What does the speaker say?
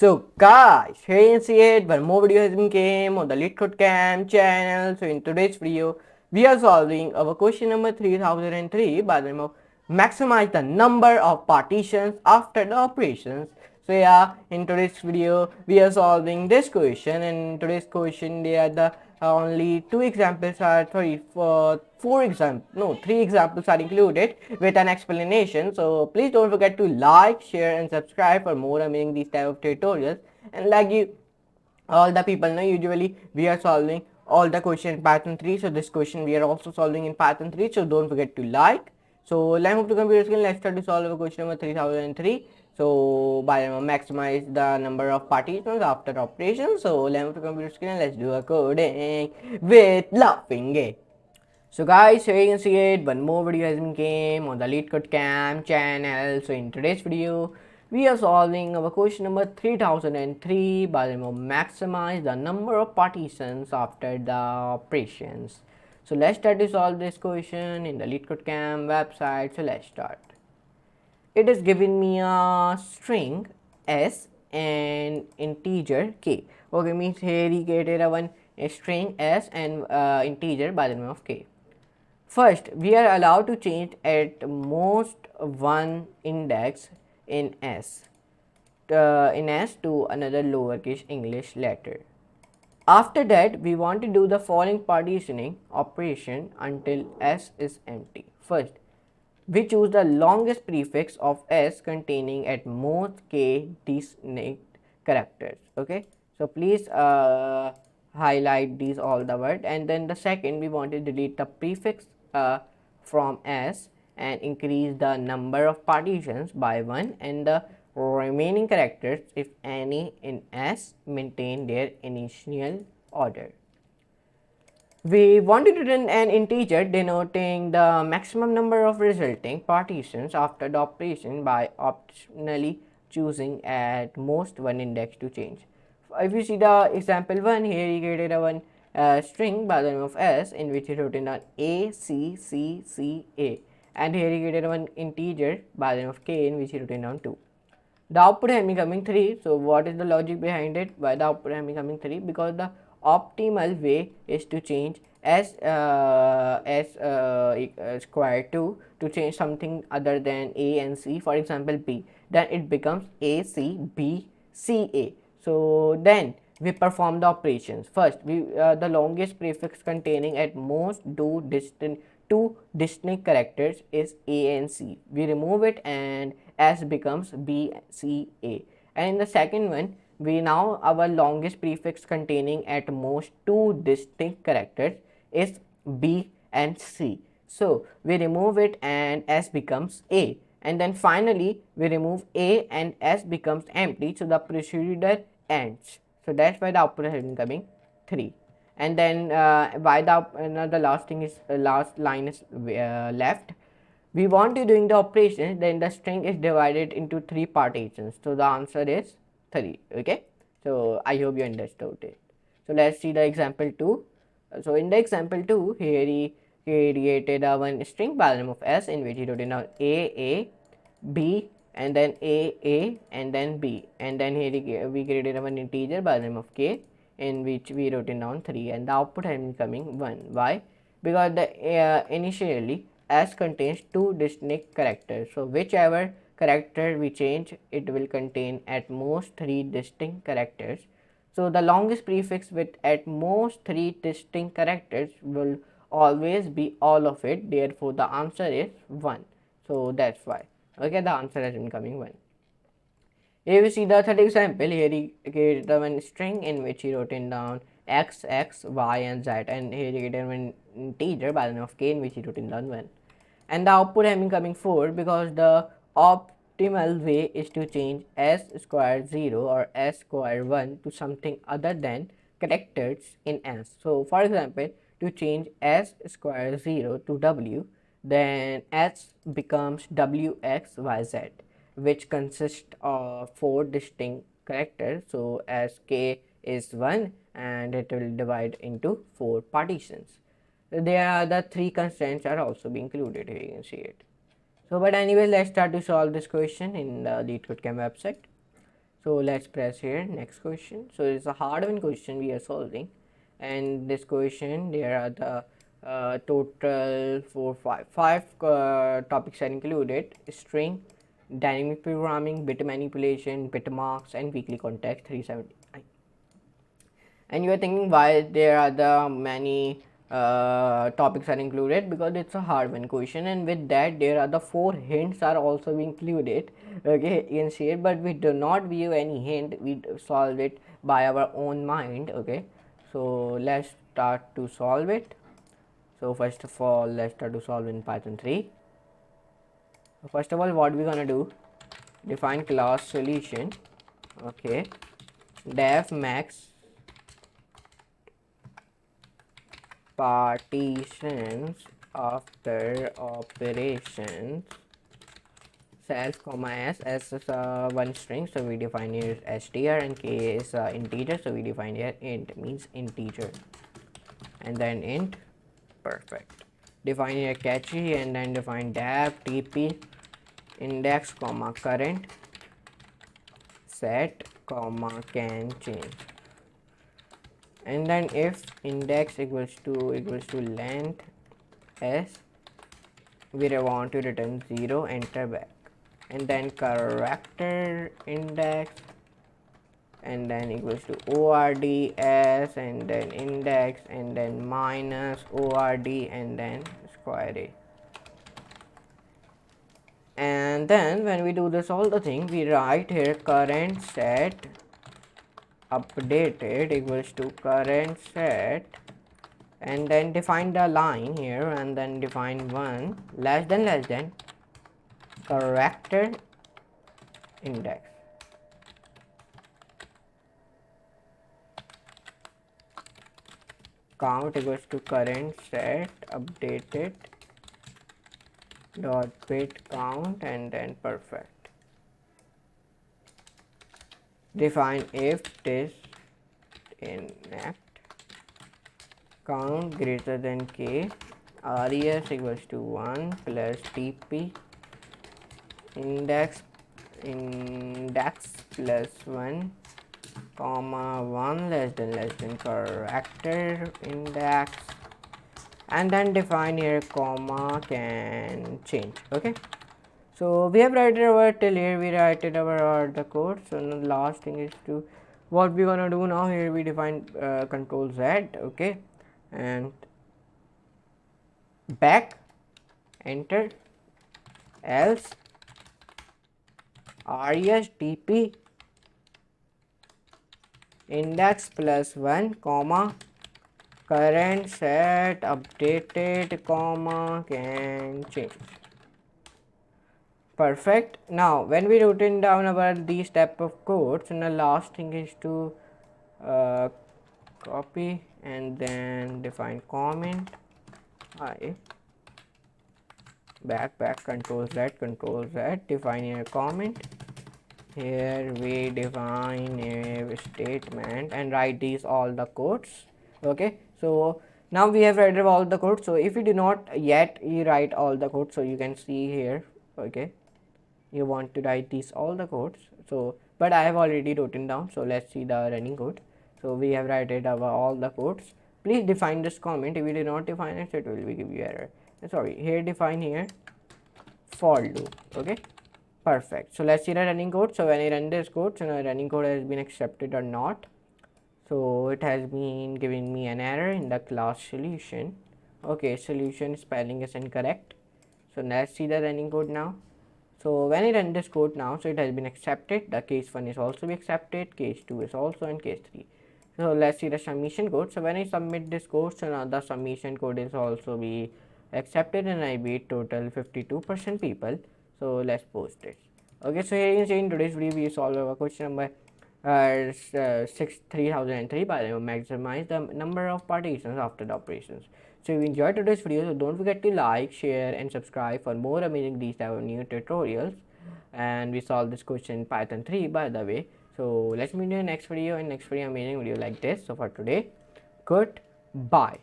So guys, here you see it, one more video has been came on the LeetCode Cam channel. So in today's video, we are solving our question number 3003 by the name of maximize the number of partitions after the operations. So yeah, in today's video, we are solving this question, and in today's question, there are the only two examples are three examples are included with an explanation. So please don't forget to like, share and subscribe for more amazing these type of tutorials. And like you all the people know, usually we are solving all the question in Python 3. So this question we are also solving in Python 3, so don't forget to like. So let's move to computer skill. Let's start to solve question number 3003. So by maximize the number of partitions after operation. So let's move to computer skill and let's do a coding with laughing game. So guys, here you can see it, one more video has been came on the LeetCode Cam channel. So in today's video, we are solving our question number 3003 by the name of maximize the number of partitions after the operations. So let's start to solve this question in the LeetCode Cam website. So let's start. It is giving me a string s and integer k. Okay, means here he created a string s and integer by the name of k. First, we are allowed to change at most one index in S to another lowercase English letter. After that, we want to do the following partitioning operation until S is empty. First, we choose the longest prefix of S containing at most k distinct characters. Okay, so please highlight these all the word, and then the second we want to delete the prefix from S and increase the number of partitions by 1, and the remaining characters, if any, in S maintain their initial order. We want to return an integer denoting the maximum number of resulting partitions after the operation by optionally choosing at most one index to change. If you see the example 1, here he created a one string by the name of S in which he wrote in down A, C, C, C, A, and here he created one integer by the name of K in which he wrote in down 2. The output has been coming 3. So what is the logic behind it? Why the output has been coming 3? Because the optimal way is to change s square 2 to change something other than a and c, for example b, then it becomes a c b c a. So then we perform the operations. First, we the longest prefix containing at most two distinct characters is a and c. We remove it and s becomes b c a. And in the second one, we now our longest prefix containing at most two distinct characters is b and c. So we remove it and s becomes a. And then finally we remove a and s becomes empty, so the procedure ends. So that's why the output has been coming 3. And then why the last thing is last line is left. We want to doing the operations, then the string is divided into 3 partitions. So the answer is 3. Okay, so I hope you understood it. So let's see the example 2. So in the example 2, here he created one string by the name of s in which he wrote in a b and then a and then b, and then here we created one integer by the name of k in which we wrote in down 3, and the output has been coming 1. Why? Because the initially s contains two distinct characters, so whichever character we change, it will contain at most 3 distinct characters. So the longest prefix with at most 3 distinct characters will always be all of it, therefore the answer is 1. So that's why. Okay, the answer has been coming 1. Here we see the third example. Here he created one string in which he wrote in down x, y and z, and here he created one integer by the name of k in which he wrote in down 1. And the output has been coming 4 because the optimal way is to change s square 0 or s square 1 to something other than characters in s. So for example, to change s square 0 to w, then s becomes wxyz, which consists of 4 distinct characters. So as k is 1 and it will divide into 4 partitions. There are the 3 constraints are also being included here, you can see it. So but anyway, let's start to solve this question in the LeetCode Cam website. So let's press here next question. So it's a hard one question we are solving, and this question there are the total five topics are included: string, dynamic programming, bit manipulation, bit marks, and weekly context 379. And you are thinking why there are the many topics are included, because it's a hard one question, and with that there are the 4 hints are also included. Okay, you can see it, but we do not view any hint, we solve it by our own mind. Okay, so let's start to solve it. So first of all, let's start to solve in Python 3. So first of all, what we're gonna do, define class solution. Okay, def max partitions after operations self comma s is one string, so we define here str, and k is integer, so we define here int, means integer, and then int. Perfect. Define here catchy, and then define def tp index comma current set comma can change, and then if index equals to length s, we want to return 0, enter back, and then character index, and then equals to ords, and then index, and then minus ord, and then square a. And then when we do this all the thing, we write here current set updated equals to current set, and then define the line here, and then define 1 less than character index. Count equals to current set updated dot bit count, and then perfect. Define if this inept count greater than k, res equals to 1 plus tp index plus 1 comma 1 less than character index, and then define here comma can change. Okay, so we have written our till here, we written our the code. So now the last thing is to what we gonna do now. Here we define control z. Okay, and back, enter, else res tp index plus 1 comma current set updated comma can change. Perfect. Now when we written down our these type of codes, and the last thing is to copy and then define comment I back control z, define a comment. Here we define a statement and write these all the codes. Okay, so now we have read all the codes. So if you do not yet you write all the codes, so you can see here. Okay, you want to write these all the codes, so but I have already written down. So let's see the running code. So we have written all the codes. Please define this comment. If you do not define it, it will give you error. Sorry, here define here for loop. Okay, perfect. So let's see the running code. So when I run this code, so the running code has been accepted or not. So it has been giving me an error in the class solution. Okay, solution spelling is incorrect. So let's see the running code now. So when I run this code now, so it has been accepted. The case 1 is also be accepted, case 2 is also, and case 3. So let's see the submission code. So when I submit this code, so now the submission code is also be accepted, and I beat total 52% people. So let's post it. Okay, so here you can see in today's video we solve our question number 3003 by maximize the number of partitions after the operations. So if you enjoyed today's video, so don't forget to like, share, and subscribe for more amazing these type of new tutorials. And we solved this question in Python 3 by the way. So let's meet you in next video, amazing video like this. So for today, goodbye.